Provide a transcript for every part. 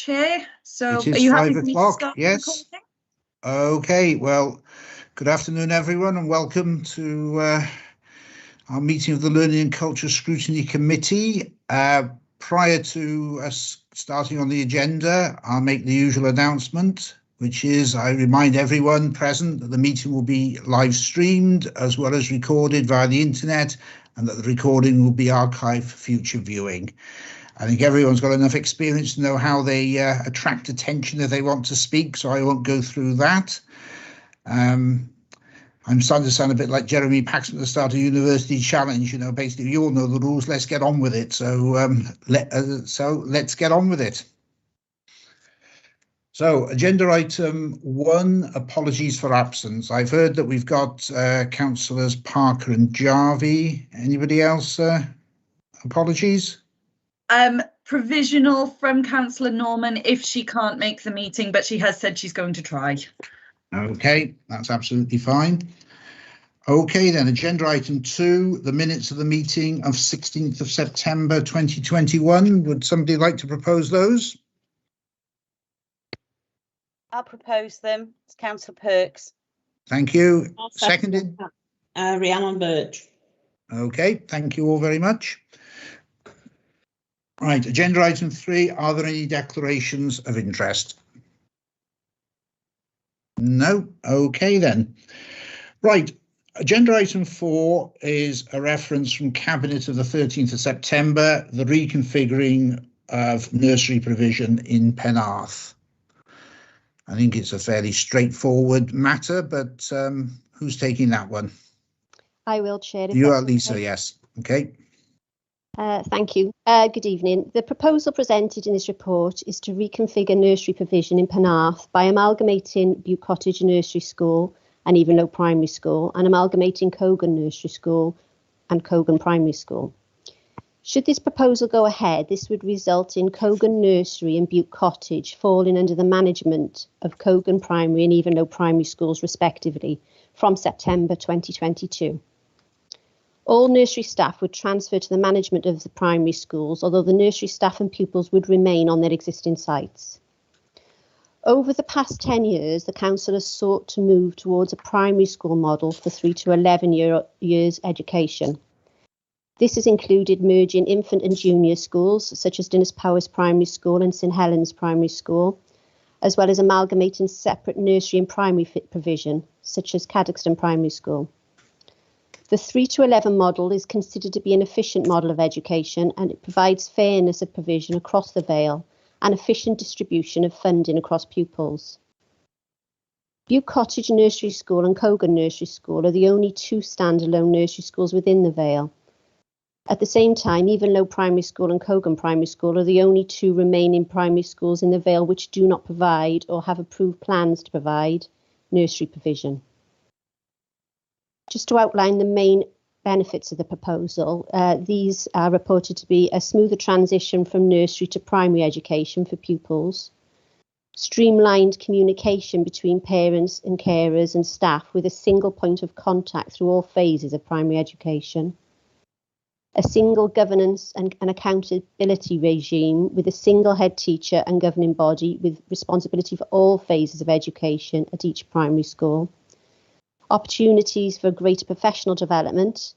Chair. So It is are you 5 happy for me to o'clock, start the yes. recording? Okay, well, good afternoon, everyone, and welcome to our meeting of the Learning and Culture Scrutiny Committee. Prior to us starting on the agenda, I'll make the usual announcement, which is I remind everyone present that the meeting will be live streamed as well as recorded via the internet, and that the recording will be archived for future viewing. I think everyone's got enough experience to know how they attract attention if they want to speak, so I won't go through that. I'm starting to sound a bit like Jeremy Paxman at the start of University Challenge. You know, basically, you all know the rules. Let's get on with it. So, let's get on with it. So, agenda item 1: apologies for absence. I've heard that we've got councillors Parker and Jarvie. Anybody else? Apologies. Provisional from Councillor Norman if she can't make the meeting, but she has said she's going to try. Okay, that's absolutely fine. Okay, then, agenda item 2, the minutes of the meeting of 16th of September 2021. Would somebody like to propose those? I'll propose them. It's Councillor Perks. Thank you. Seconded? Rhiannon Birch. Okay, thank you all very much. Right, agenda item 3, are there any declarations of interest? No? Okay then. Right, agenda item 4 is a reference from Cabinet of the 13th of September, the reconfiguring of nursery provision in Penarth. I think it's a fairly straightforward matter, but who's taking that one? I will, Chair. You are, Lisa, yes. Okay. Thank you. Good evening. The proposal presented in this report is to reconfigure nursery provision in Penarth by amalgamating Butte Cottage Nursery School and Evenlow Primary School, and amalgamating Cogan Nursery School and Cogan Primary School. Should this proposal go ahead, this would result in Cogan Nursery and Butte Cottage falling under the management of Cogan Primary and Evenlow Primary Schools respectively from September 2022. All nursery staff would transfer to the management of the primary schools, although the nursery staff and pupils would remain on their existing sites. Over the past 10 years, the council has sought to move towards a primary school model for 3 to 11 years education. This has included merging infant and junior schools, such as Dinas Powys Primary School and St Helens Primary School, as well as amalgamating separate nursery and primary provision, such as Cadoxton Primary School. The 3 to 11 model is considered to be an efficient model of education, and it provides fairness of provision across the Vale and efficient distribution of funding across pupils. Butte Cottage Nursery School and Cogan Nursery School are the only 2 standalone nursery schools within the Vale. At the same time, Evenlow Primary School and Cogan Primary School are the only 2 remaining primary schools in the Vale which do not provide or have approved plans to provide nursery provision. Just to outline the main benefits of the proposal, these are reported to be a smoother transition from nursery to primary education for pupils, streamlined communication between parents and carers and staff with a single point of contact through all phases of primary education, a single governance and accountability regime with a single head teacher and governing body with responsibility for all phases of education at each primary school, opportunities for greater professional development,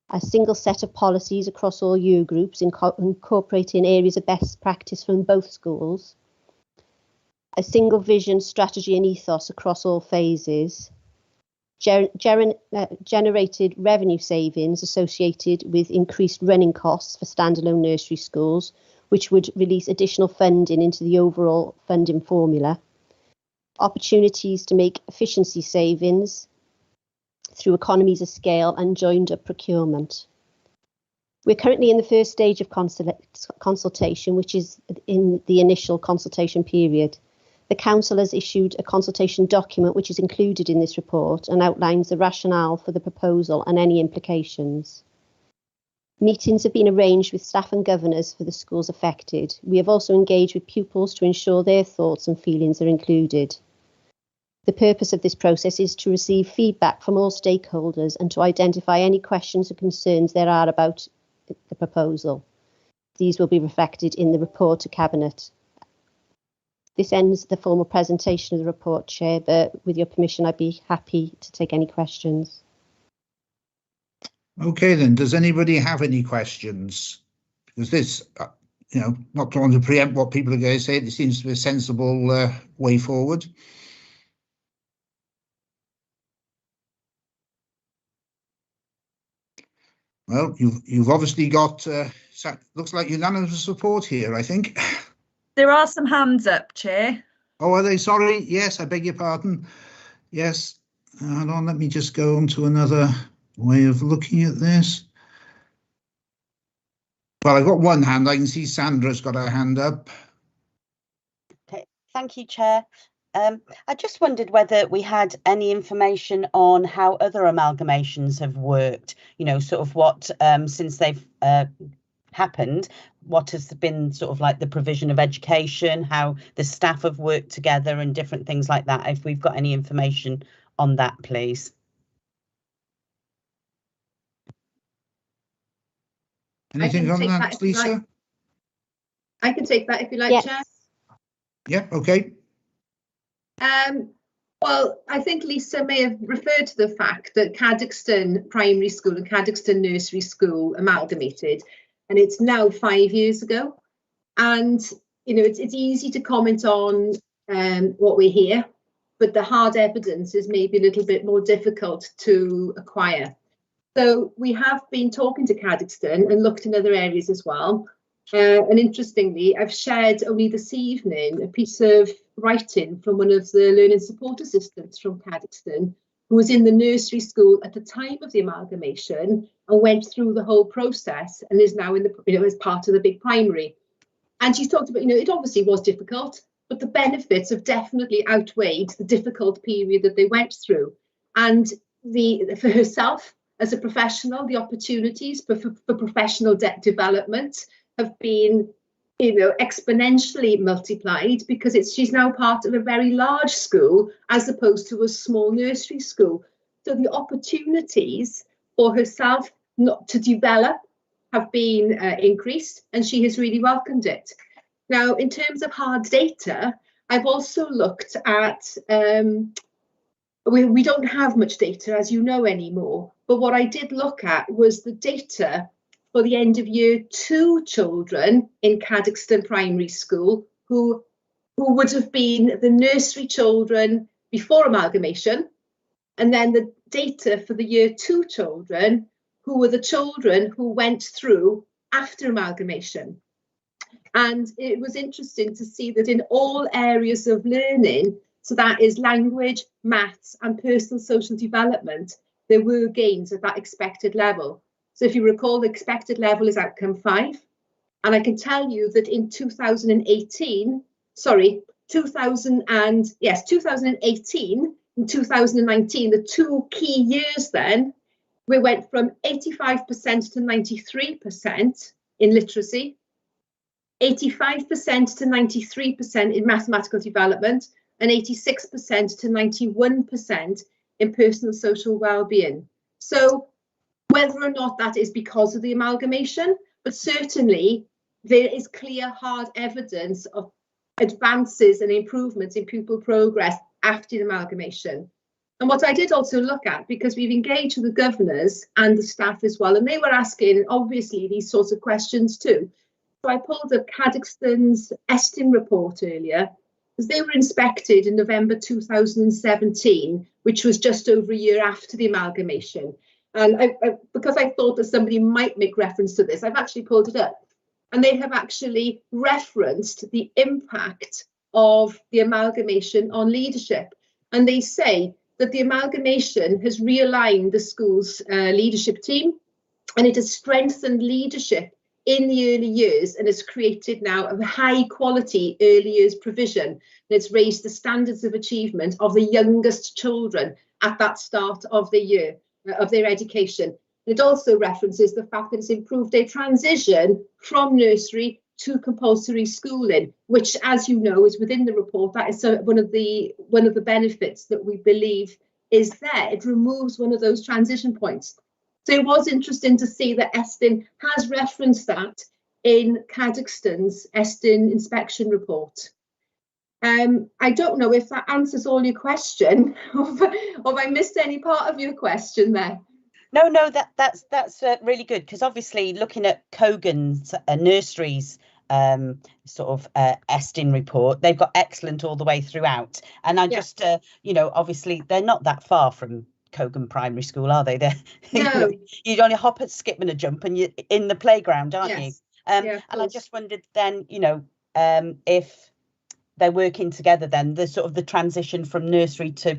a single set of policies across all year groups incorporating areas of best practice from both schools, a single vision, strategy and ethos across all phases, generated revenue savings associated with increased running costs for standalone nursery schools, which would release additional funding into the overall funding formula, opportunities to make efficiency savings through economies of scale and joined up procurement. We're currently in the first stage of consultation, which is in the initial consultation period. The council has issued a consultation document which is included in this report and outlines the rationale for the proposal and any implications. Meetings have been arranged with staff and governors for the schools affected. We have also engaged with pupils to ensure their thoughts and feelings are included. The purpose of this process is to receive feedback from all stakeholders and to identify any questions or concerns there are about the proposal. These will be reflected in the report to Cabinet This ends the formal presentation of the report, Chair, but with your permission, I'd be happy to take any questions. Okay, then, does anybody have any questions? Because this, not trying to preempt what people are going to say, it seems to be a sensible way forward. Well, you've obviously got, looks like unanimous support here, I think. There are some hands up, Chair. Oh, are they? Sorry. Yes, I beg your pardon. Yes. Hold on, let me just go on to another way of looking at this. Well, I've got one hand. I can see Sandra's got her hand up. Okay, thank you, Chair. I just wondered whether we had any information on how other amalgamations have worked, sort of what, since they've happened, what has been sort of like the provision of education, how the staff have worked together and different things like that. If we've got any information on that, please. Anything on that, Lisa? I can take that if you like, Yes. Chair. Yeah, okay. Well, I think Lisa may have referred to the fact that Cadoxton Primary School and Cadoxton Nursery School amalgamated, and it's now 5 years ago. And, it's easy to comment on what we hear, but the hard evidence is maybe a little bit more difficult to acquire. So we have been talking to Cadoxton and looked in other areas as well. And interestingly, I've shared only this evening a piece of writing from one of the learning support assistants from Cadoxton, who was in the nursery school at the time of the amalgamation and went through the whole process and is now in the, as part of the big primary. And she's talked about, it obviously was difficult, but the benefits have definitely outweighed the difficult period that they went through. And for herself as a professional, the opportunities for professional development have been, exponentially multiplied, because she's now part of a very large school as opposed to a small nursery school. So the opportunities for herself not to develop have been increased, and she has really welcomed it. Now, in terms of hard data, I've also looked at, we don't have much data, as you know, anymore, but what I did look at was the data for the end of year 2 children in Cadoxton Primary School who would have been the nursery children before amalgamation, and then the data for the year 2 children who were the children who went through after amalgamation. And it was interesting to see that in all areas of learning, so that is language, maths and personal social development, there were gains at that expected level. So if you recall, the expected level is outcome 5. And I can tell you that in 2018 and 2019, the 2 key years then, we went from 85% to 93% in literacy, 85% to 93% in mathematical development, and 86% to 91% in personal social well-being. So whether or not that is because of the amalgamation, but certainly there is clear, hard evidence of advances and improvements in pupil progress after the amalgamation. And what I did also look at, because we've engaged with the governors and the staff as well, and they were asking, obviously, these sorts of questions too. So I pulled up Cadoxton's Estin report earlier, because they were inspected in November 2017, which was just over a year after the amalgamation. And because I thought that somebody might make reference to this, I've actually pulled it up. And they have actually referenced the impact of the amalgamation on leadership. And they say that the amalgamation has realigned the school's leadership team, and it has strengthened leadership in the early years and has created now a high quality early years provision. And it's raised the standards of achievement of the youngest children at that start of the year, of their education. It also references the fact that it's improved their transition from nursery to compulsory schooling, which, as you know, is within the report. That is one of the benefits that we believe is there. It removes one of those transition points. So it was interesting to see that Estin has referenced that in Cadoxton's Estin inspection report. I don't know if that answers all your question, or if I missed any part of your question there. No, that's really good, because obviously looking at Cogan's nurseries sort of Estin report, they've got excellent all the way throughout, and I just obviously they're not that far from Cogan Primary School, are they? They're No. you'd only hop, a skip and a jump and you're in the playground, aren't you? Yeah, and I just wondered then, if they're working together, then the sort of the transition from nursery to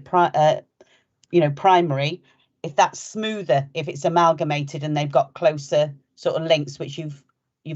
primary, if that's smoother, if it's amalgamated and they've got closer sort of links, which you've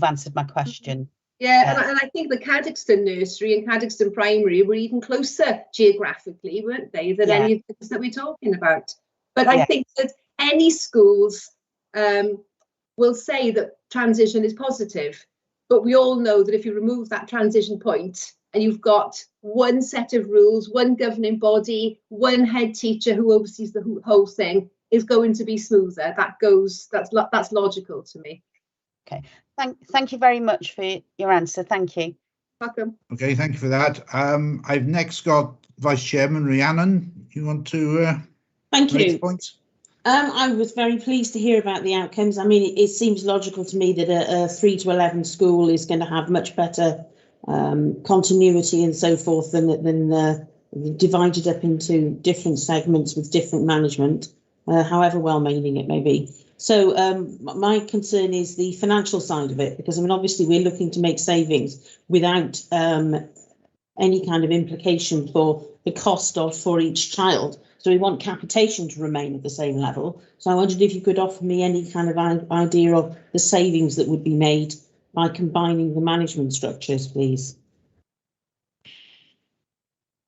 answered my question. Yeah, and I think the Cadoxton nursery and Cadoxton primary were even closer geographically, weren't they, than any of the things that we're talking about. But I think that any schools will say that transition is positive, but we all know that if you remove that transition point and you've got one set of rules, one governing body, one head teacher who oversees the whole thing, is going to be smoother. That's logical to me. Okay, thank you very much for your answer. Thank you. Welcome. Okay, thank you for that. I've next got Vice Chairman Rhiannon. You want to Thank make you. the points? I was very pleased to hear about the outcomes. I mean, it seems logical to me that a 3 to 11 school is going to have much better continuity and so forth than divided up into different segments with different management, however well-meaning it may be. So my concern is the financial side of it, because I mean, obviously we're looking to make savings without any kind of implication for the cost for each child. So we want capitation to remain at the same level. So I wondered if you could offer me any kind of idea of the savings that would be made by combining the management structures, please.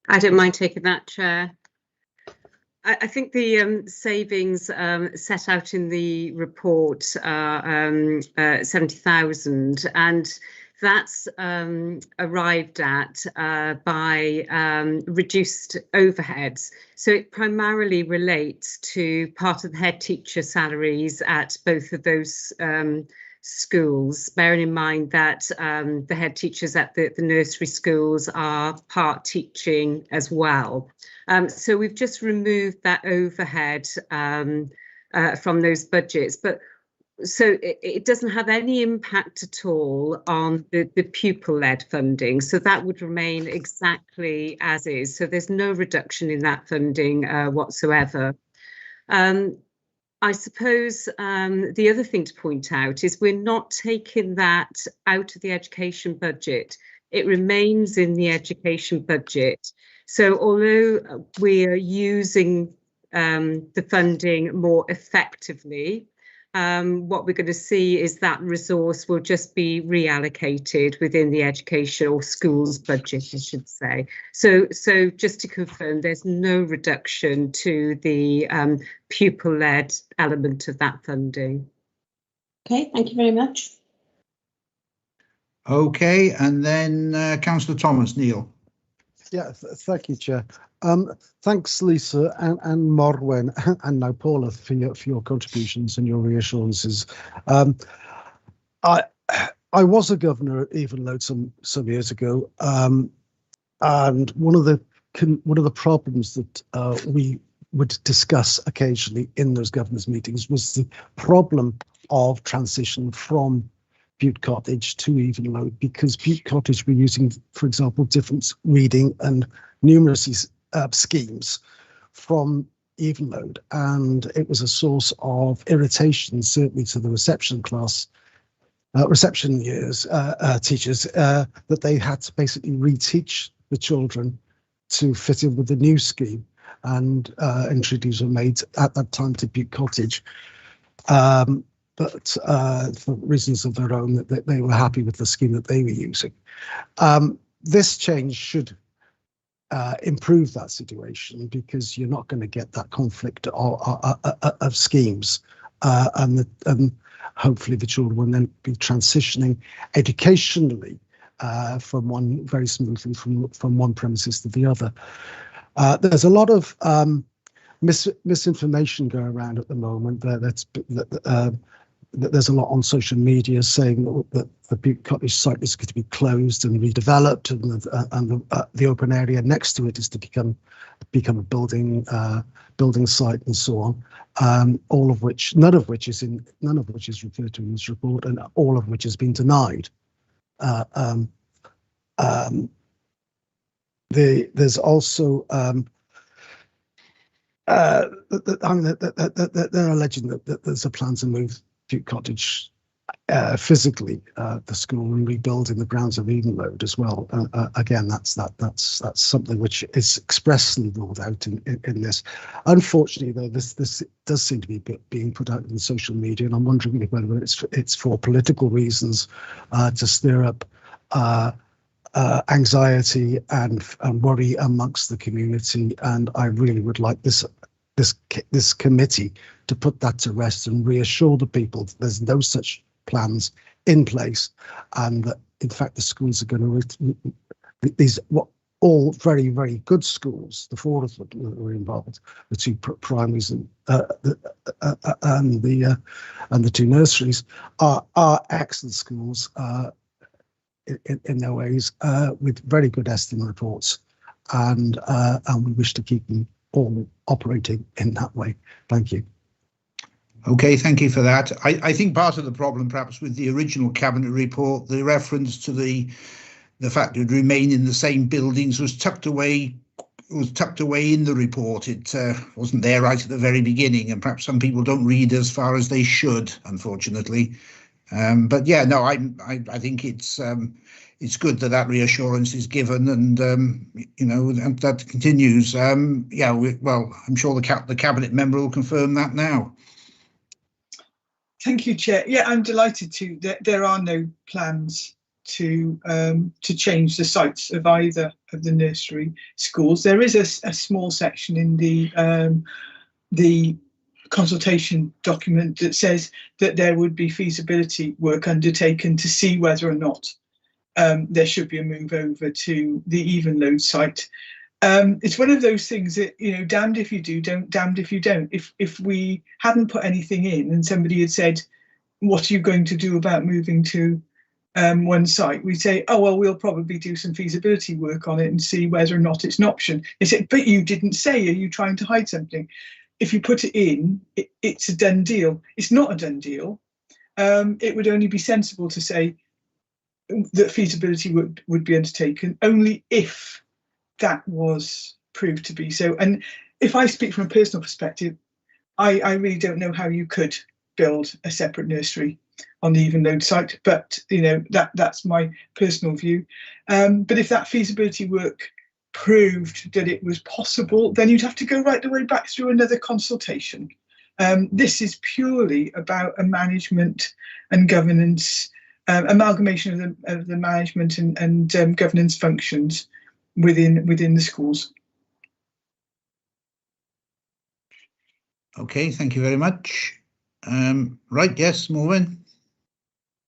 I don't mind taking that, Chair. I think the savings set out in the report are 70,000, and that's arrived at by reduced overheads. So it primarily relates to part of the head teacher salaries at both of those schools, bearing in mind that the head teachers at the nursery schools are part teaching as well. So we've just removed that overhead from those budgets, but so it doesn't have any impact at all on the pupil-led funding. So that would remain exactly as is. So there's no reduction in that funding whatsoever. I suppose the other thing to point out is we're not taking that out of the education budget. It remains in the education budget. So although we are using the funding more effectively, what we're going to see is that resource will just be reallocated within the education or schools budget, I should say. So just to confirm, there's no reduction to the pupil-led element of that funding. Okay, thank you very much. Okay, and then Councillor Thomas, Neil. Yeah, thank you, Chair. Thanks, Lisa and Morwen and now Paula for your contributions and your reassurances. I was a governor at Evenlode some years ago, and one of the problems that we would discuss occasionally in those governors' meetings was the problem of transition from Bute Cottage to Evenlode, because Bute Cottage were using, for example, different reading and numeracy schemes from Evenlode, and it was a source of irritation, certainly to the reception class, reception years teachers, that they had to basically reteach the children to fit in with the new scheme, and entries were made at that time to Bute Cottage. But for reasons of their own, that they were happy with the scheme that they were using. This change should improve that situation, because you're not going to get that conflict of schemes, and hopefully the children will then be transitioning educationally very smoothly from one premises to the other. There's a lot of misinformation going around at the moment. there's a lot on social media saying that the Butte Cottage site is going to be closed and redeveloped, and the open area next to it is to become a building site and so on. All of which, none of which is referred to in this report, and all of which has been denied. There's also they're alleging that there's a plan to move Butte Cottage physically, the school, and rebuild in the grounds of Evenlode as well. Again, that's something which is expressly ruled out in this. Unfortunately, though, this does seem to be being put out in social media, and I'm wondering whether it's for political reasons, to stir up anxiety and worry amongst the community. And I really would like this committee to put that to rest and reassure the people that there's no such plans in place, and that in fact the schools are going to these all very, very good schools, the four of them that were involved, the two primaries and the two nurseries, are excellent schools in their ways, with very good estimate reports, and we wish to keep them all operating in that way. Thank you. Okay, thank you for that. I think part of the problem, perhaps, with the original Cabinet report, the reference to the fact it would remain in the same buildings was tucked away in the report. It wasn't there right at the very beginning, and perhaps some people don't read as far as they should, unfortunately. But yeah, no, I think it's good that reassurance is given, and and that continues. Yeah, well, I'm sure the Cabinet member will confirm that now. Thank you, Chair. Yeah, I'm delighted there are no plans to change the sites of either of the nursery schools. There is a small section in the consultation document that says that there would be feasibility work undertaken to see whether or not there should be a move over to the Evenlode site. It's one of those things that, damned if you do, damned if you don't. If we hadn't put anything in and somebody had said, what are you going to do about moving to one site, we'd say, oh, well, we'll probably do some feasibility work on it and see whether or not it's an option. They said, but you didn't say, are you trying to hide something? If you put it in, it's a done deal. It's not a done deal. It would only be sensible to say that feasibility would be undertaken only if that was proved to be so. And if I speak from a personal perspective, I really don't know how you could build a separate nursery on the Evenlode site, but that's my personal view. But if that feasibility work proved that it was possible, then you'd have to go right the way back through another consultation. This is purely about a management and governance, amalgamation of the management and governance functions within the schools. Okay, thank you very much. Right, yes, Morwen.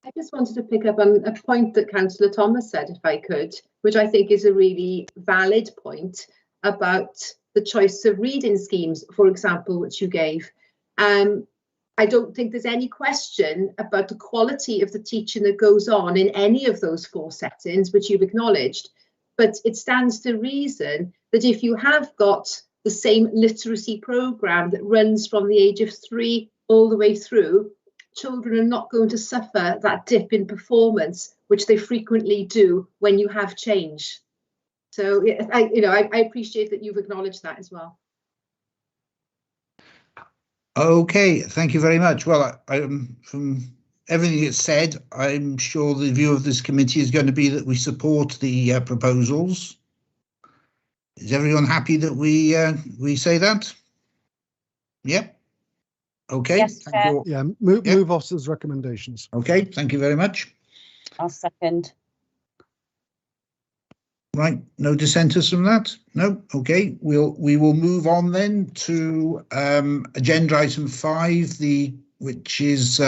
I just wanted to pick up on a point that Councillor Thomas said, if I could, which I think is a really valid point about the choice of reading schemes, for example, which you gave. I don't think there's any question about the quality of the teaching that goes on in any of those four settings, which you've acknowledged. But it stands to reason that if you have got the same literacy programme that runs from the age of 3 all the way through, children are not going to suffer that dip in performance, which they frequently do when you have change. So I appreciate that you've acknowledged that as well. Okay, thank you very much. Well, from everything that's said, I'm sure the view of this committee is going to be that we support the proposals. Is everyone happy that we say that? Yep. Okay. Yes, Chair. Yeah, move Officer's recommendations. Okay, thank you very much. I'll second. Right, no dissenters from that? No. Okay, we will move on then to agenda item 5, which is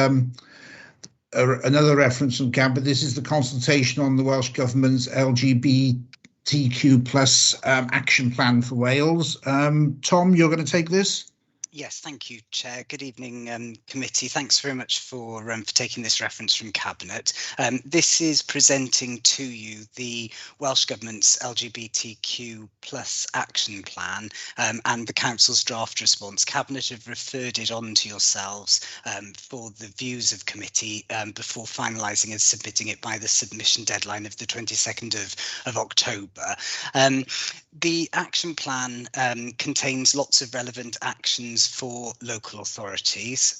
another reference from CAB, but this is the consultation on the Welsh Government's LGBTQ plus action plan for Wales. Tom, you're going to take this? Yes, thank you, Chair. Good evening, committee. Thanks very much for taking this reference from Cabinet. This is presenting to you the Welsh Government's LGBTQ plus action plan and the Council's draft response. Cabinet have referred it on to yourselves for the views of committee before finalising and submitting it by the submission deadline of the 22nd of October. The action plan contains lots of relevant actions for local authorities,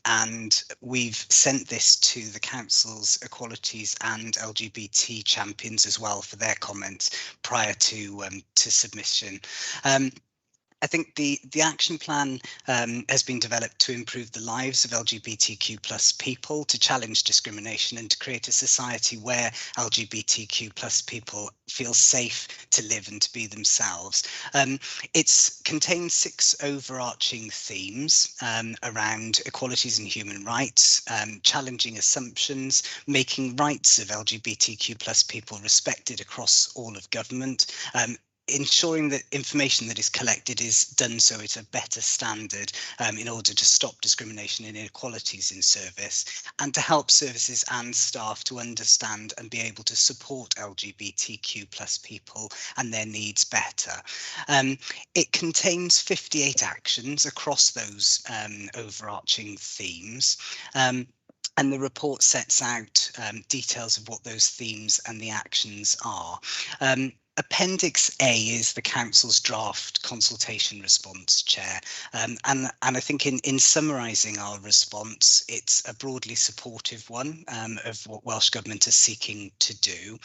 and we've sent this to the Council's Equalities and LGBT champions as well for their comments prior to submission. I think the action plan has been developed to improve the lives of LGBTQ plus people, to challenge discrimination and to create a society where LGBTQ plus people feel safe to live and to be themselves. It contains 6 overarching themes around equalities and human rights, challenging assumptions, making rights of LGBTQ plus people respected across all of government, ensuring that information that is collected is done so at a better standard in order to stop discrimination and inequalities in service, and to help services and staff to understand and be able to support LGBTQ plus people and their needs better. It contains 58 actions across those overarching themes. And the report sets out details of what those themes and the actions are. Appendix A is the Council's draft consultation response, Chair, and I think in summarising our response, it's a broadly supportive one of what Welsh Government is seeking to do.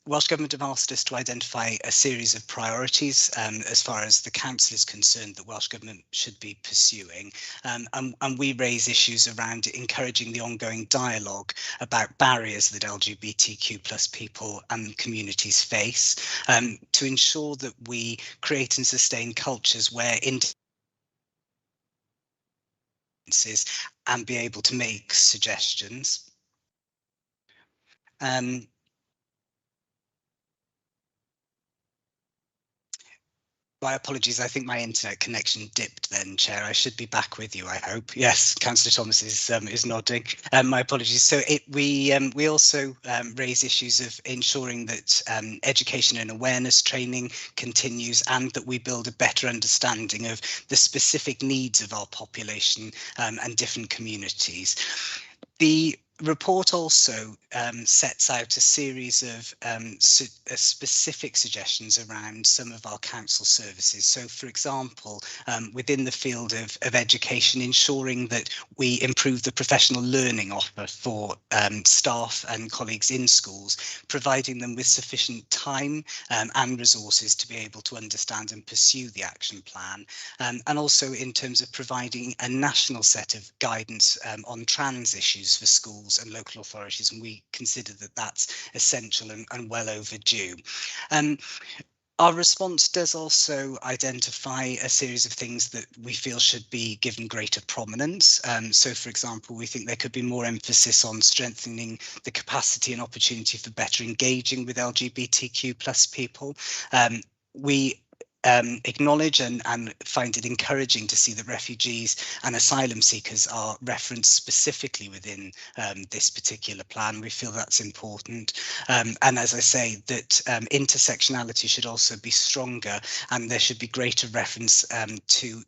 Welsh Government have asked us to identify a series of priorities as far as the Council is concerned that Welsh Government should be pursuing, and we raise issues around encouraging the ongoing dialogue about barriers that LGBTQ plus people and communities face, to ensure that we create and sustain cultures where and be able to make suggestions. My apologies, I think my internet connection dipped then, Chair. I should be back with you, I hope. Yes, Councillor Thomas is nodding. My apologies. So we also raise issues of ensuring that education and awareness training continues, and that we build a better understanding of the specific needs of our population and different communities. The report also sets out a series of specific suggestions around some of our council services. So, for example, within the field of education, ensuring that we improve the professional learning offer for staff and colleagues in schools, providing them with sufficient time and resources to be able to understand and pursue the action plan, and also in terms of providing a national set of guidance on trans issues for schools and local authorities, and we consider that that's essential and well overdue. Our response does also identify a series of things that we feel should be given greater prominence. So, for example, we think there could be more emphasis on strengthening the capacity and opportunity for better engaging with LGBTQ plus people. We acknowledge and find it encouraging to see that refugees and asylum seekers are referenced specifically within this particular plan. We feel that's important. And as I say, that intersectionality should also be stronger, and there should be greater reference to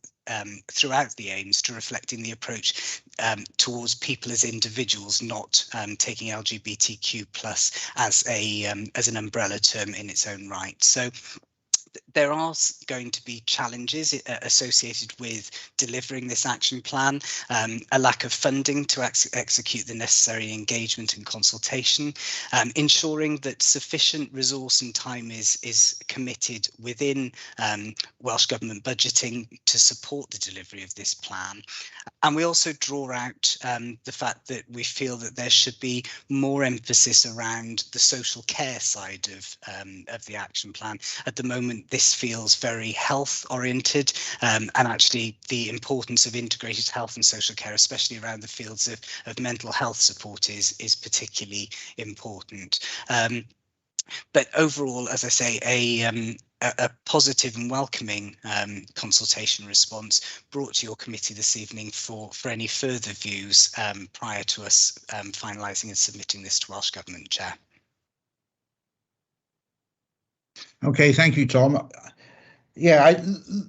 throughout the aims to reflecting the approach towards people as individuals, not taking LGBTQ plus as an umbrella term in its own right. So there are going to be challenges associated with delivering this action plan, a lack of funding to execute the necessary engagement and consultation, ensuring that sufficient resource and time is committed within Welsh Government budgeting to support the delivery of this plan. And we also draw out the fact that we feel that there should be more emphasis around the social care side of the action plan. At the moment, this feels very health oriented, and actually the importance of integrated health and social care, especially around the fields of mental health support, is particularly important. But overall, as I say, a positive and welcoming consultation response brought to your committee this evening for any further views prior to us finalising and submitting this to Welsh Government, Chair. Okay, thank you, Tom. Yeah,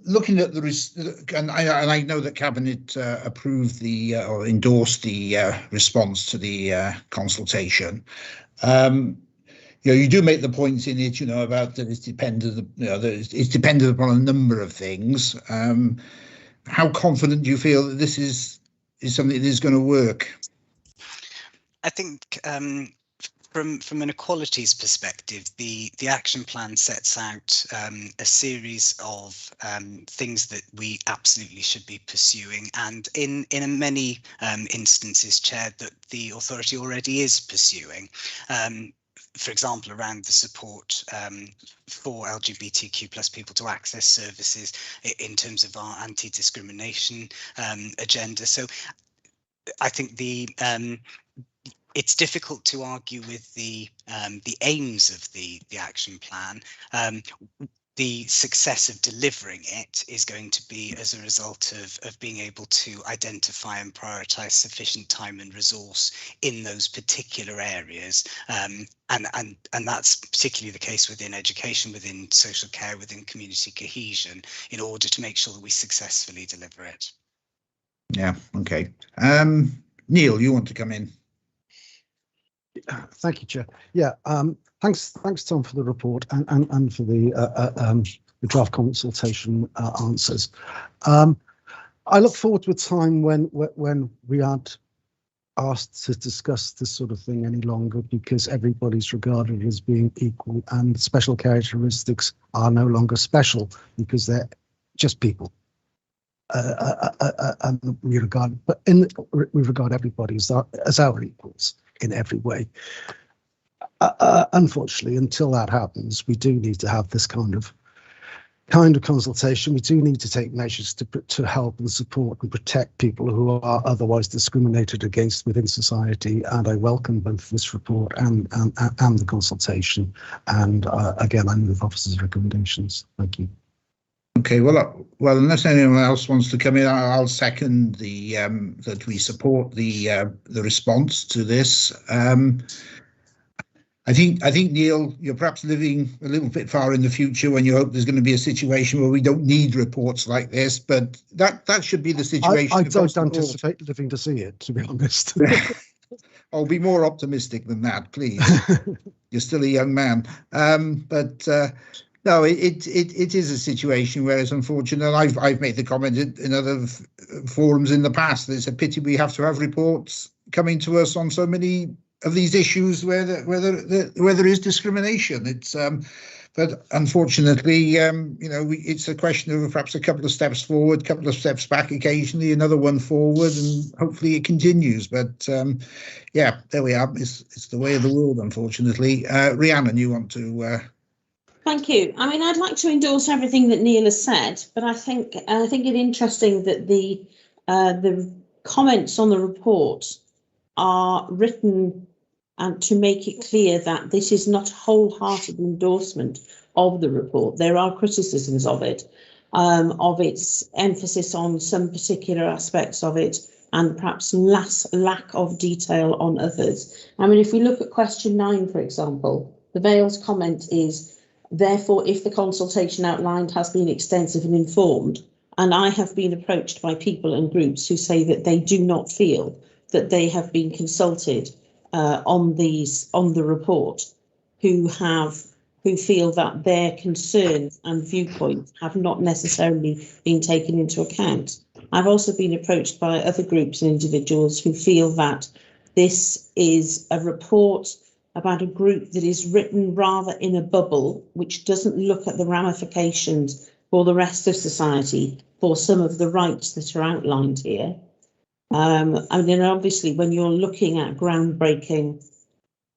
looking at and I know that Cabinet approved the or endorsed the response to the consultation. You do make the points in it, about that it's dependent, that it's dependent upon a number of things. How confident do you feel that this is something that is going to work? I think from an equalities perspective, the action plan sets out a series of things that we absolutely should be pursuing, and in many instances, Chair, that the authority already is pursuing. For example, around the support for LGBTQ plus people to access services in terms of our anti-discrimination agenda. So I think it's difficult to argue with the aims of the action plan. The success of delivering it is going to be as a result of being able to identify and prioritise sufficient time and resource in those particular areas. And that's particularly the case within education, within social care, within community cohesion, in order to make sure that we successfully deliver it. Yeah, okay. Neil, you want to come in? Thank you, Chair. Yeah, thanks, Tom, for the report and for the draft consultation answers. I look forward to a time when we aren't asked to discuss this sort of thing any longer, because everybody's regarded as being equal, and special characteristics are no longer special because they're just people. And we regard everybody as our equals in every way. Unfortunately, until that happens, we do need to have this kind of consultation. We do need to take measures to help and support and protect people who are otherwise discriminated against within society. And I welcome both this report and the consultation. And again, I move officers' recommendations. Thank you. Okay, well, unless anyone else wants to come in, I'll second the that we support the response to this. I think Neil, you're perhaps living a little bit far in the future when you hope there's going to be a situation where we don't need reports like this, but that should be the situation. I don't anticipate living to see it, to be honest. I'll be more optimistic than that, please. You're still a young man, but. No, it is a situation where it's unfortunate. I've made the comment in other forums in the past that it's a pity we have to have reports coming to us on so many of these issues where there is discrimination. It's but unfortunately, it's a question of perhaps a couple of steps forward, a couple of steps back occasionally, another one forward, and hopefully it continues. But yeah, there we are. It's the way of the world, unfortunately. Rhiannon, you want to? Thank you. I mean, I'd like to endorse everything that Neil has said, but I think it interesting that the comments on the report are written and to make it clear that this is not a wholehearted endorsement of the report. There are criticisms of it, of its emphasis on some particular aspects of it, and perhaps lack of detail on others. I mean, if we look at question 9, for example, the Vale's comment is, therefore, if the consultation outlined has been extensive and informed, and I have been approached by people and groups who say that they do not feel that they have been consulted on the report, who feel that their concerns and viewpoints have not necessarily been taken into account. I've also been approached by other groups and individuals who feel that this is a report about a group that is written rather in a bubble, which doesn't look at the ramifications for the rest of society for some of the rights that are outlined here. I mean, obviously, when you're looking at groundbreaking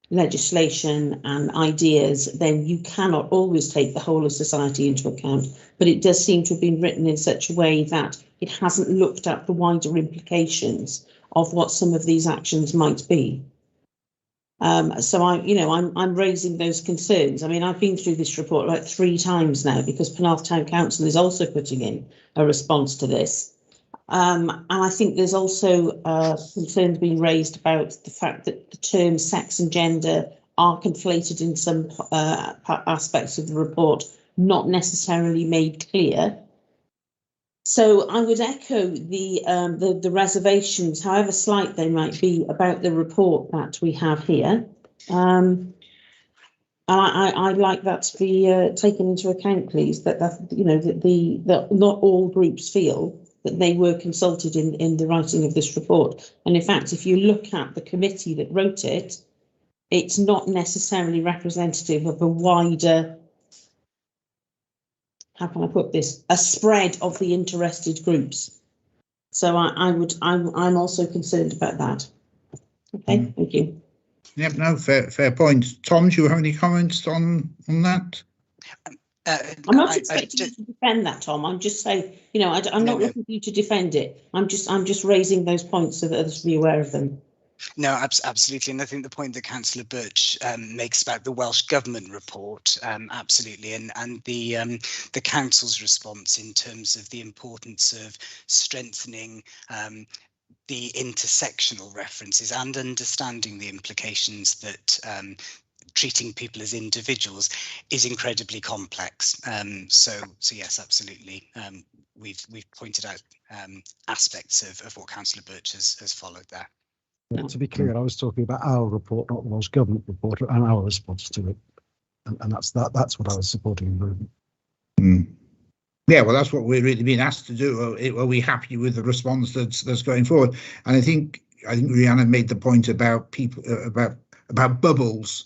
legislation and ideas, then you cannot always take the whole of society into account. But it does seem to have been written in such a way that it hasn't looked at the wider implications of what some of these actions might be. So I'm raising those concerns. I mean, I've been through this report like 3 times now because Penarth Town Council is also putting in a response to this. And I think there's also concerns being raised about the fact that the terms sex and gender are conflated in some aspects of the report, not necessarily made clear. So I would echo the reservations, however slight they might be, about the report that we have here. And I'd like that to be taken into account, please, that not all groups feel that they were consulted in the writing of this report. And in fact, if you look at the committee that wrote it, it's not necessarily representative of a wider, how can I put this, a spread of the interested groups. So I'm also concerned about that. Okay, thank you. Yep, no, fair point. Tom, do you have any comments on that? I'm not expecting you to defend that, Tom. I'm just saying, I'm not looking for you to defend it. I'm just raising those points so that others be aware of them. No, absolutely, and I think the point that Councillor Birch makes about the Welsh Government report, absolutely, and the council's response in terms of the importance of strengthening the intersectional references and understanding the implications that treating people as individuals is incredibly complex. So yes, absolutely. We've pointed out aspects of what Councillor Birch has followed there. To be clear, I was talking about our report, not the Welsh Government report, and our response to it, and that's what I was supporting. Yeah, well, that's what we're really being asked to do. Are we happy with the response that's going forward? And I think Rihanna made the point about people about bubbles.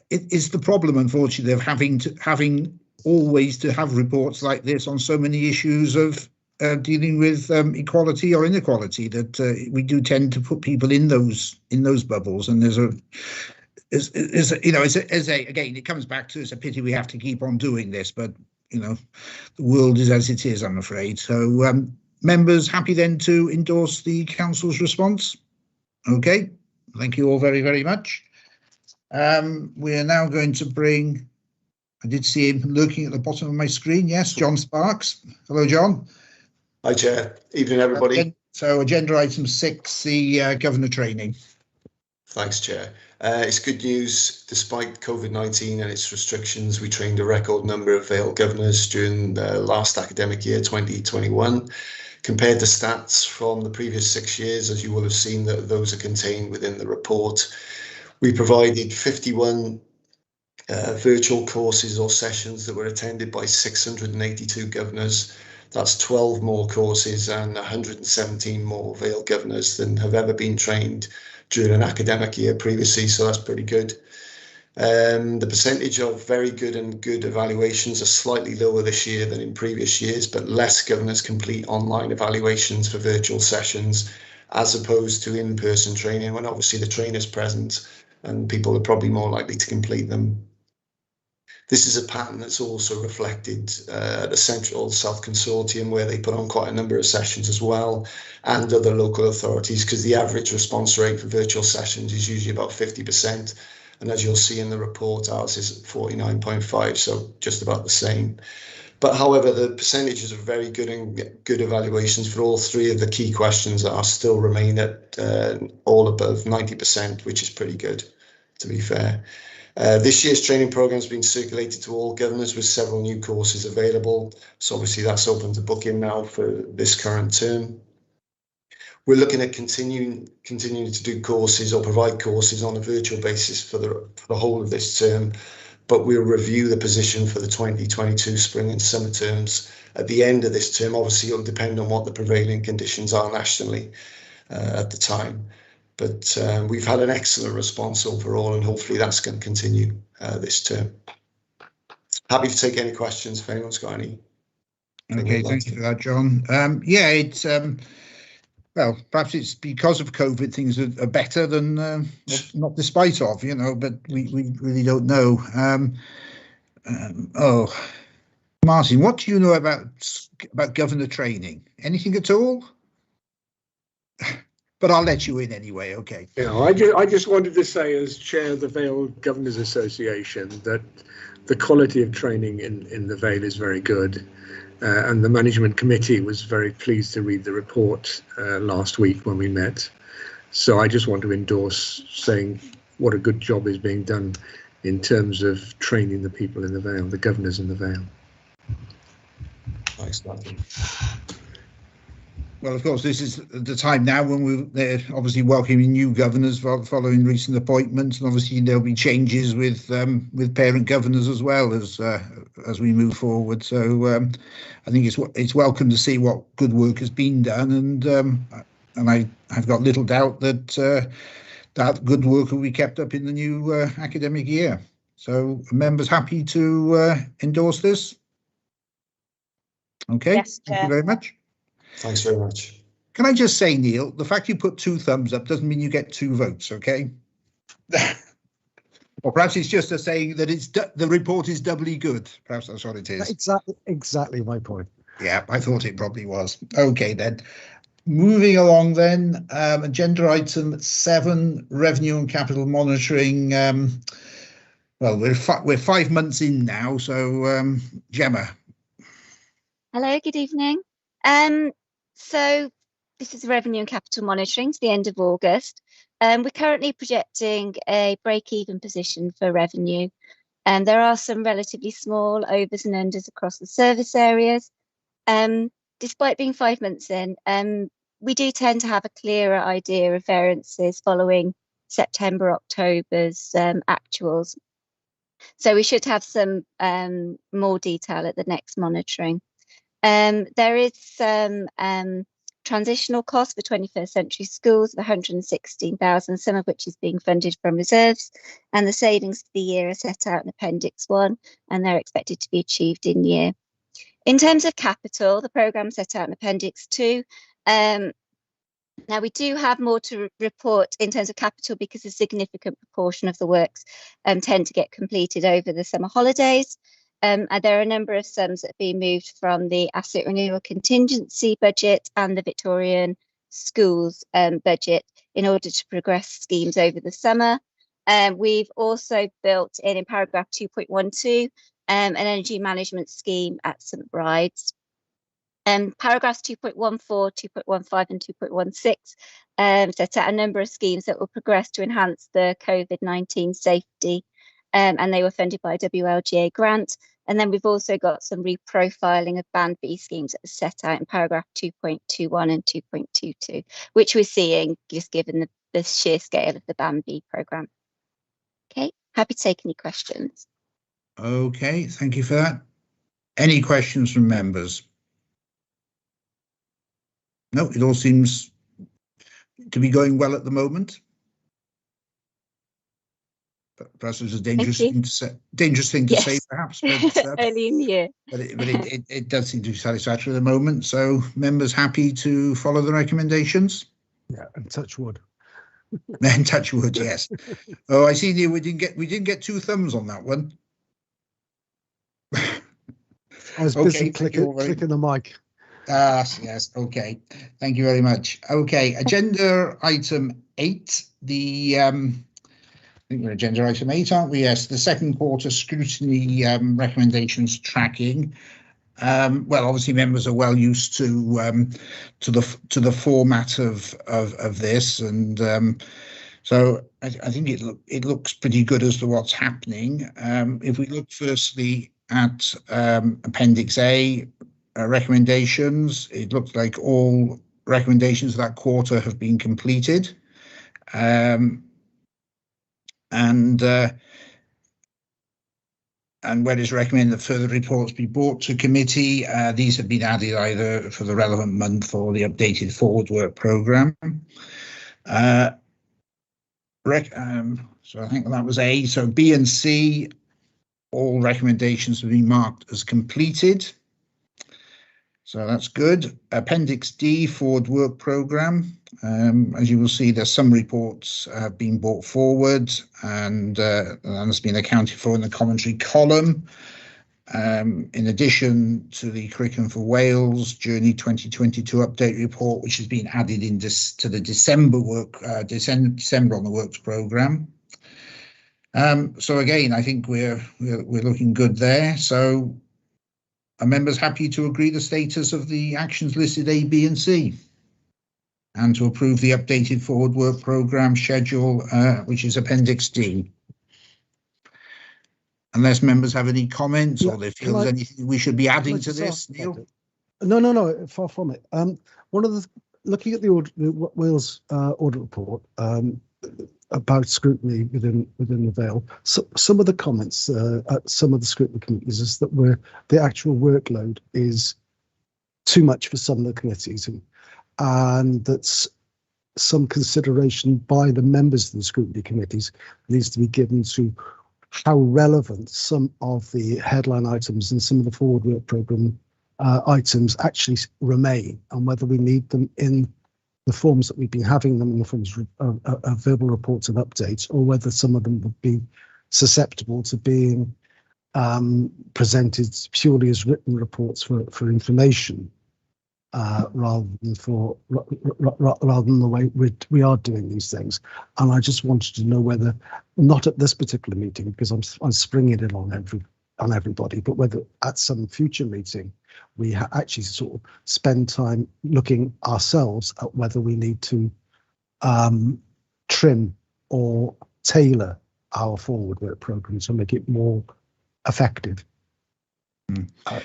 It is the problem, unfortunately, of having always to have reports like this on so many issues of dealing with equality or inequality, that we do tend to put people in those bubbles. And again, it comes back to, it's a pity we have to keep on doing this, but the world is as it is, I'm afraid. So members happy then to endorse the council's response? Okay, thank you all very, very much. We are now going to bring, I did see him lurking at the bottom of my screen. Yes, John Sparks. Hello, John. Hi, Chair. Evening, everybody. So agenda item 6, the governor training. Thanks, Chair. It's good news. Despite COVID-19 and its restrictions, we trained a record number of Vale governors during the last academic year, 2021. Compared to stats from the previous 6 years, as you will have seen, that those are contained within the report. We provided 51 virtual courses or sessions that were attended by 682 governors. That's 12 more courses and 117 more Vale governors than have ever been trained during an academic year previously, so that's pretty good. The percentage of very good and good evaluations are slightly lower this year than in previous years, but less governors complete online evaluations for virtual sessions as opposed to in-person training, when obviously the trainer's present and people are probably more likely to complete them. This is a pattern that's also reflected at the Central South Consortium, where they put on quite a number of sessions as well, and other local authorities, because the average response rate for virtual sessions is usually about 50%. And as you'll see in the report, ours is 49.5, so just about the same. But however, the percentages of very good and good evaluations for all 3 of the key questions are still remain at all above 90%, which is pretty good, to be fair. This year's training programme has been circulated to all governors with several new courses available. So obviously that's open to booking now for this current term. We're looking at continuing to do courses or provide courses on a virtual basis for the whole of this term, but we'll review the position for the 2022 spring and summer terms at the end of this term. Obviously, it'll depend on what the prevailing conditions are nationally at the time. But we've had an excellent response overall, and hopefully that's going to continue this term. Happy to take any questions if anyone's got any. Okay, thank you for that, John. Yeah, it's well, perhaps it's because of COVID things are better than not despite of, but we really don't know. Oh, Martin, what do you know about governor training? Anything at all? but I'll let you in anyway. Okay. Yeah, I just wanted to say, as chair of the Vale Governors Association, that the quality of training in the Vale is very good, and the management committee was very pleased to read the report last week when we met. So I just want to endorse saying what a good job is being done in terms of training the people in the Vale, the governors in the Vale. Thanks, Matthew. Well, of course, this is the time now when they're obviously welcoming new governors following recent appointments, and obviously there'll be changes with parent governors as well as we move forward. So I think it's welcome to see what good work has been done, and I've got little doubt that that good work will be kept up in the new academic year. So, members happy to endorse this? Okay, Yes, thank you very much. Thanks very much. Can I just say, Neil, the fact you put 2 thumbs up doesn't mean you get 2 votes, okay? Or perhaps it's just a saying that the report is doubly good. Perhaps that's what it is. Exactly my point. Yeah, I thought it probably was. Okay, then. Moving along then, agenda item 7, revenue and capital monitoring. Well, we're 5 months in now, so Gemma. Hello, good evening. So this is revenue and capital monitoring to the end of August. We're currently projecting a break-even position for revenue, and there are some relatively small overs and unders across the service areas. Despite being 5 months in, we do tend to have a clearer idea of variances following September, October's actuals. So we should have some more detail at the next monitoring. There is some transitional costs for 21st century schools of 116,000, some of which is being funded from reserves, and the savings for the year are set out in Appendix 1, and they're expected to be achieved in year. In terms of capital, the programme set out in Appendix 2. Now, we do have more to report in terms of capital because a significant proportion of the works tend to get completed over the summer holidays. And there are a number of sums that have been moved from the asset renewal contingency budget and the Victorian schools budget in order to progress schemes over the summer. We've also built in paragraph 2.12 an energy management scheme at St Bride's. Paragraphs 2.14, 2.15 and 2.16 set out a number of schemes that will progress to enhance the COVID-19 safety, and they were funded by a WLGA grant. And then we've also got some reprofiling of Band B schemes that are set out in paragraph 2.21 and 2.22, which we're seeing just given the sheer scale of the Band B programme. Okay, happy to take any questions. Okay, thank you for that. Any questions from members? No, it all seems to be going well at the moment. Perhaps it's a dangerous thing to say. Say, perhaps. But, early in the year. But it does seem to be satisfactory at the moment. So, members happy to follow the recommendations? Yeah, and touch wood. And touch wood, yes. Oh, I see. We didn't get 2 thumbs on that one. I was busy clicking the mic. Yes, okay. Thank you very much. Okay, agenda item 8, I think we're agenda item 8, aren't we? Yes, the second quarter scrutiny recommendations tracking. Well, obviously members are well used to the format of this, and so I think it looks pretty good as to what's happening. If we look firstly at Appendix A, recommendations, it looks like all recommendations of that quarter have been completed, and where it's recommended that further reports be brought to committee, these have been added either for the relevant month or the updated forward work programme. So I think that was A. So B and C, all recommendations have been marked as completed. So that's good. Appendix D, forward work programme. As you will see, there's some reports have been brought forward and that's been accounted for in the commentary column. in addition to the Curriculum for Wales Journey 2022 update report, which has been added in to the December on the works programme. So again, I think we're looking good there. So are members happy to agree the status of the actions listed A, B and C? And to approve the updated forward work programme schedule, which is Appendix D? Unless members have any comments or they feel there's anything we should be adding to this, Neil? No, far from it. One of the, looking at the Wales audit report about scrutiny within the Vale, so some of the comments at some of the scrutiny committees is that the actual workload is too much for some of the committees, and that's some consideration by the members of the scrutiny committees needs to be given to how relevant some of the headline items and some of the forward work programme items actually remain, and whether we need them in the forms that we've been having them in the forms of verbal reports and updates, or whether some of them would be susceptible to being presented purely as written reports for information, rather than the way we are doing these things. And I just wanted to know whether, not at this particular meeting, because I'm springing it on everybody, but whether at some future meeting we actually sort of spend time looking ourselves at whether we need to trim or tailor our forward work programme to make it more effective.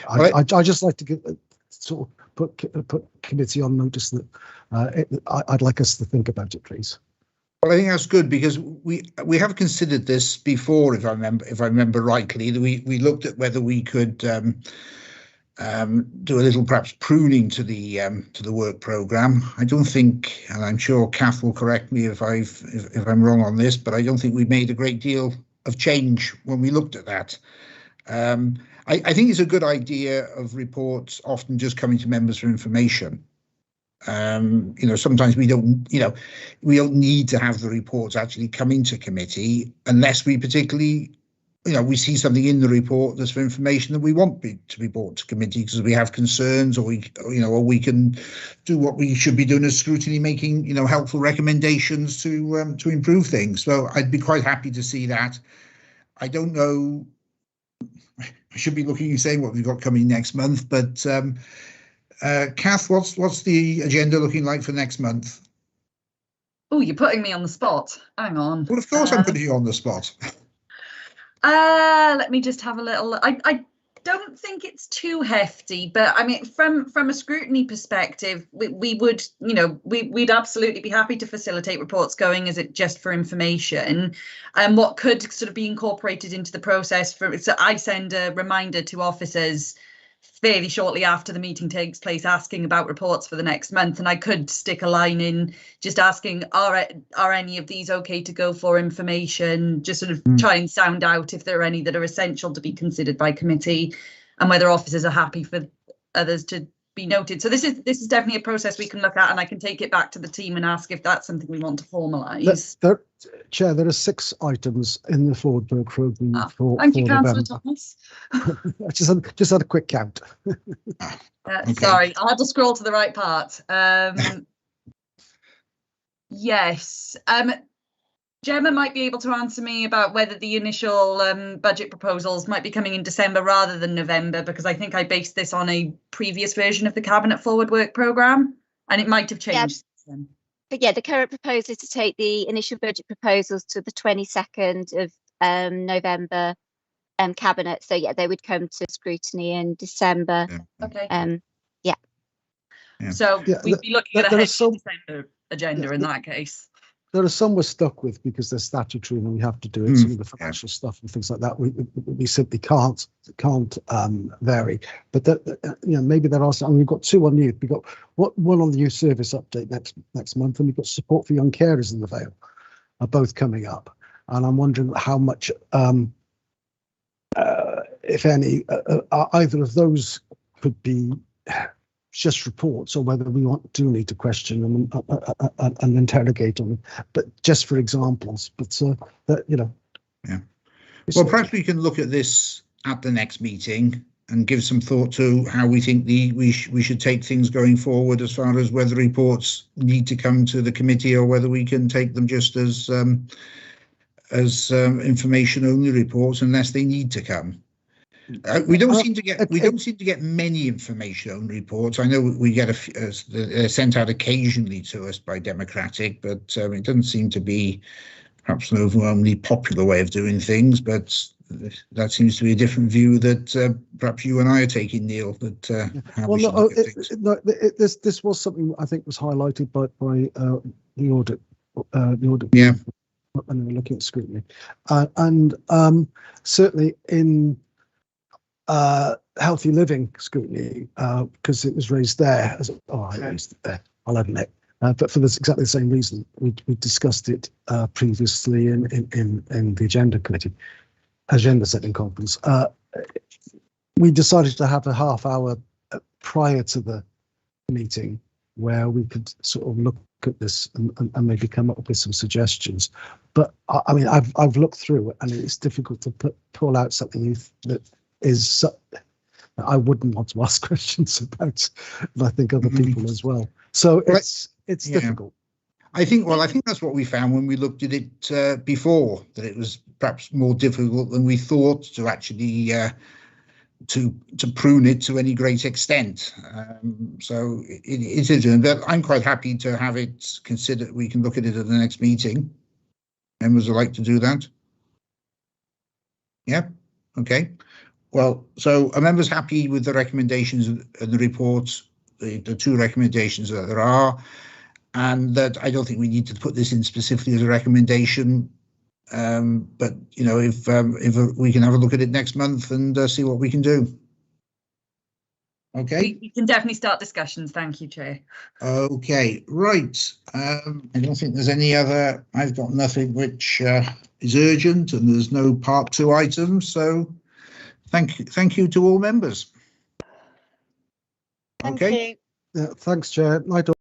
I just like to give sort of put committee on notice that I'd like us to think about it, please. Well, I think that's good, because we have considered this before, if I remember rightly. We looked at whether we could do a little perhaps pruning to the work programme. I don't think, and I'm sure Kath will correct me if I'm wrong on this, but I don't think we made a great deal of change when we looked at that. I think it's a good idea of reports often just coming to members for information. Sometimes we don't need to have the reports actually come into committee unless we particularly, we see something in the report that's for information that we want to be brought to committee because we have concerns, or we can do what we should be doing as scrutiny, making helpful recommendations to improve things. So I'd be quite happy to see that. I don't know. I should be looking and saying what we've got coming next month, but Kath, what's the agenda looking like for next month? Oh, you're putting me on the spot. Hang on. Well, of course I'm putting you on the spot. Let me just have a little. I don't think it's too hefty, but I mean, from a scrutiny perspective, we would, we'd absolutely be happy to facilitate reports going as it just for information, and what could sort of be incorporated into the process. So I send a reminder to officers fairly shortly after the meeting takes place, asking about reports for the next month, and I could stick a line in just asking, are any of these okay to go for information, just sort of try and sound out if there are any that are essential to be considered by committee, and whether officers are happy for others to be noted. So this is definitely a process we can look at, and I can take it back to the team and ask if that's something we want to formalise. Chair, there are 6 items in the forward work programme. Thank you, Councillor Thomas. I just had a quick count. Okay. Sorry, I had to scroll to the right part. Yes. Gemma might be able to answer me about whether the initial budget proposals might be coming in December rather than November, because I think I based this on a previous version of the Cabinet Forward Work Programme, and it might have changed since then. But yeah, the current proposal is to take the initial budget proposals to the 22nd of November Cabinet. So yeah, they would come to scrutiny in December. Okay. Yeah. So we'd be looking at a December agenda in that case. There are some we're stuck with because they're statutory and we have to do it. Some of the financial stuff and things like that we simply can't vary. But maybe there are some. And we've got 2 on youth. We've got one on the youth service update next month, and we've got support for young carers in the Vale, are both coming up. And I'm wondering how much, if any, either of those could be just reports, or whether we do need to question and interrogate them, but just for examples. But Yeah. Well, perhaps we can look at this at the next meeting and give some thought to how we think we should take things going forward, as far as whether reports need to come to the committee or whether we can take them just as information only reports unless they need to come. We don't seem to get many information only reports. I know we get they're sent out occasionally to us by Democratic, but it doesn't seem to be perhaps an overwhelmingly popular way of doing things. But that seems to be a different view that perhaps you and I are taking, Neil. That how we should look at things. This was something I think was highlighted by the audit. Yeah. When they were looking at scrutiny, and certainly in healthy living scrutiny, because it was raised there. I raised it there, I'll admit. But for this exactly the same reason, we discussed it previously in the agenda setting conference. We decided to have a half hour prior to the meeting where we could sort of look at this and maybe come up with some suggestions. But I mean, I've looked through it, and it's difficult to pull out something that is I wouldn't want to ask questions about, and I think other people as well. So it's difficult. I think that's what we found when we looked at it before, that it was perhaps more difficult than we thought to actually to prune it to any great extent. So it is, but I'm quite happy to have it considered. We can look at it at the next meeting. Members would like to do that? Yeah, okay. Well, so are members happy with the recommendations and the reports, the two recommendations that there are, and that I don't think we need to put this in specifically as a recommendation, but you know, if we can have a look at it next month and see what we can do. Okay. We can definitely start discussions. Thank you, Chair. Okay, right. I don't think there's any other. I've got nothing which is urgent, and there's no part 2 items. So thank you to all members. Thank you. Yeah, thanks, Chair. Night all.